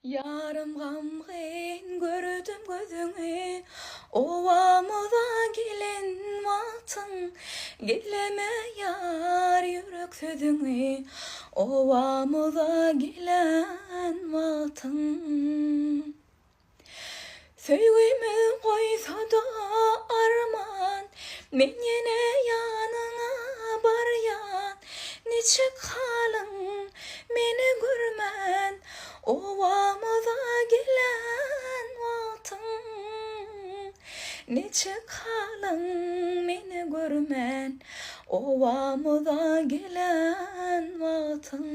Yarım gamgyn gördüm gözüňi, owamyza gelen wagtyň. Geleme yar ýürek sözüňi, owamyza gelen wagtyň. Söýgümi goýsa-da arman, men ýene ýanyňa barýan. Neçe kalyň meni görmän, owamyza gelen wagtyň. Neçe kalyň meni görmän, owamyza gelen wagtyň.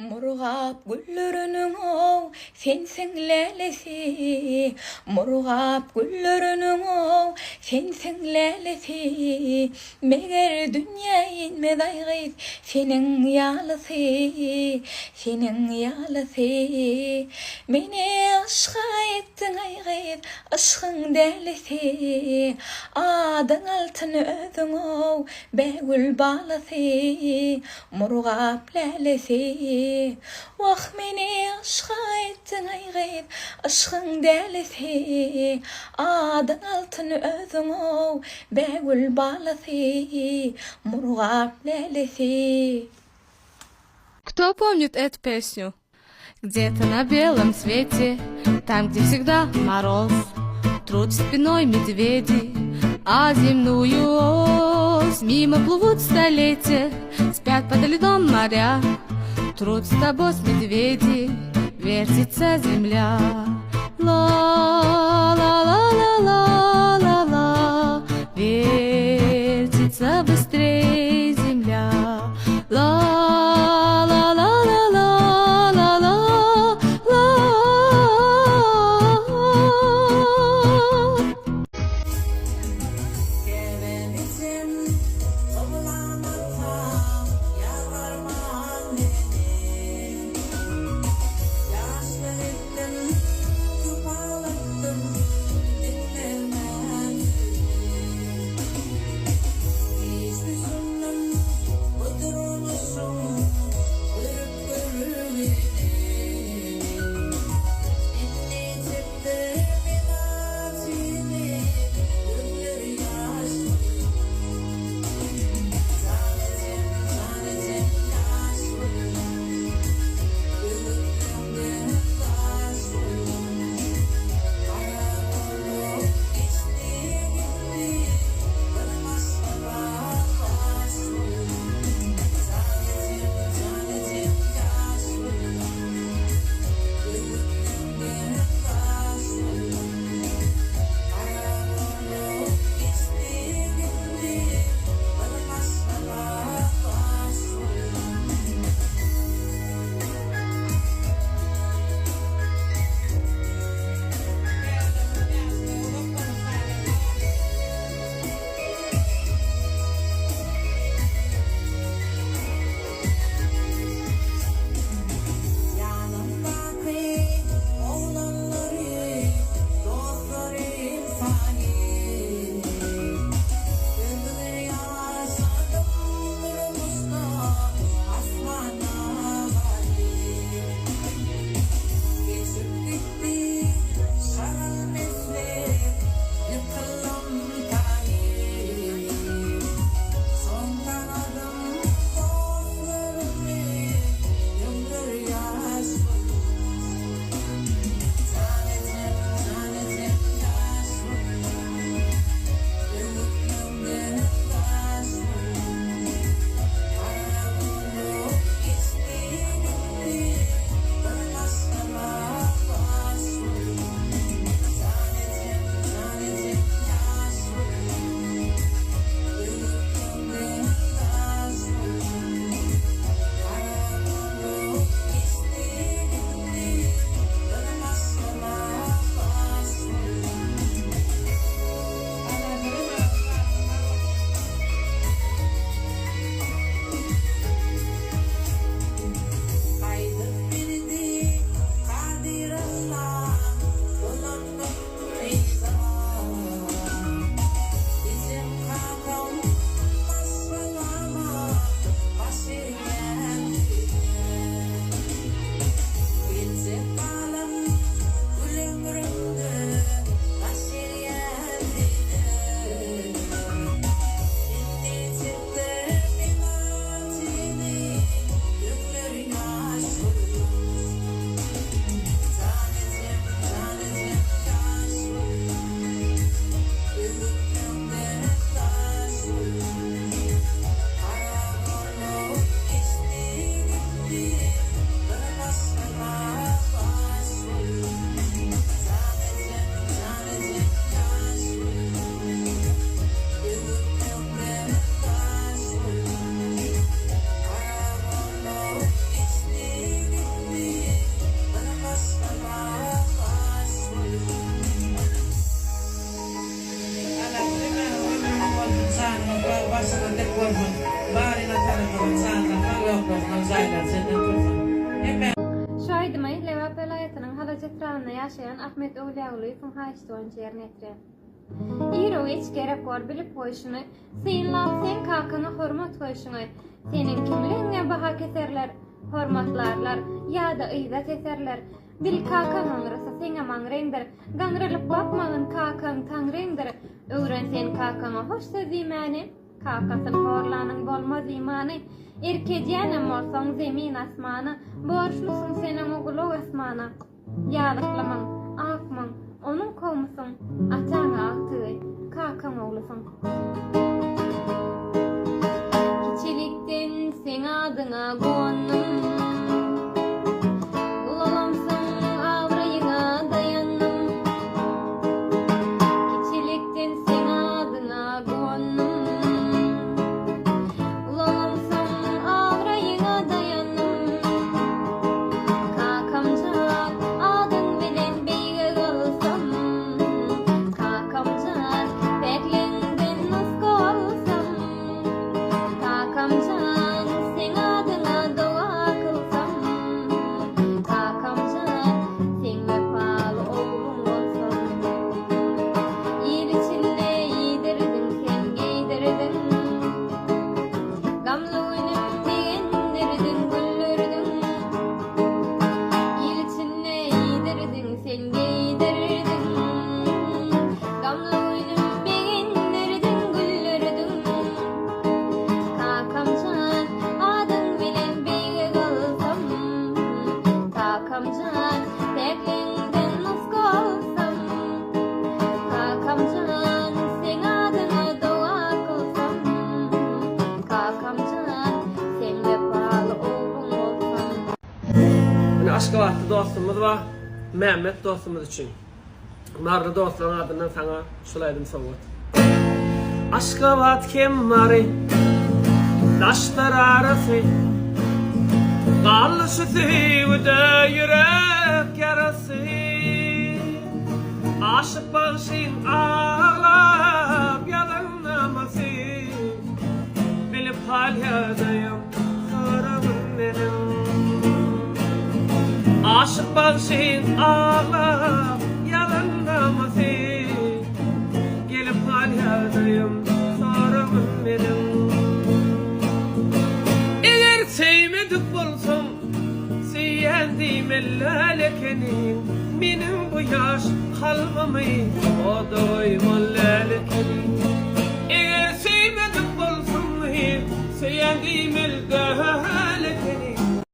Murgap gülleriniň ow sensiň lelesi, murgap gülleriniň ow sensiň lelesi. Meger dünýä inmez aýgyz seniň ýalysy, seniň ýalysy. Meni aşka etdiň aýgyz aşkyň delisi, adyň altyn özüň ow begül balysy, murgap lelesi. Wah meni aşka etdiň aýgyz aşkyň delisi, adyň altyn özüň ow begül balysy, murgap lelesi. Кто помнит эту песню? Где-то на белом свете, там, где всегда мороз, трут спиной медведи, а земную ось мимо плывут столетия, спят под льдом моря, трут с тобой с медведи, вертится земля. Ла-ла-ла-ла-ла-ла-ла, вертится быстрей земля. Hacetran'da yaşayan Ahmet Öwliagulyň haýyşdygyny şeýerine etdiler. İro hiç gerek var bilip koyuşunu, sen kakana hormat koyuşunu, senin kimliğine baha keserler, hormatlarlar, ya da izzet eserler. Bil kakan onrasa sen aman rengdir, ganralıp bakmağın kakan tan rengdir. Öğren sen kakana hoş söz imani, kakasın horlanın bolmaz imani. Erkeceğinem olsan zemin asmanı, borçlusun senin oğlu asmana. Yalıklaman, akman, onun kovmusun, atana aktığı, kakan oğlusun. Kiçilikten sen adına gonnum, ulalımsın avrayına dayanım. Kiçilikten sen adına gonnum, ulalımsın avrayına dayanım. Kakamcan adın bilen beyge kalsam, kakamcan beklinden nasıl olsam, kakamcan sen adına dua kılsam, kakamcan sen vefalı oğlum olsam. İl içinde yedirdin sen giydirdin, gamlı günüm beğendirdin güldürdün. İl içinde yedirdin sen giydirdin, gamlı günüm beğendirdin güldürdün. Kakamcan adın bilen beyge kalsam, kakamcan beklinden nasıl olsam, kakamcan sen adına dua kılsam, kakamcan sen vefalı oğlum olsam. Hani Aşgabatlı dostumuz var, Mehmet dostumuz için. Marlı dostların adından sana şulaydım soğut. Aşgabat kemmari, taşlar arası, kallışı tüyüde yürek yarası. Aşık başın ağlap yalanlaması, bilip hal yadayım, sorumum benim. Aşık başın ağlap yalanlaması, gelip hal yadayım, sorumum benim. Eğer sevmedik bolsam, seýendim ellalekenim. Benim bu yaş kalmamy, o doýman lalekenim. Eğer sevmedik bolsam, seýendim ellalekenim.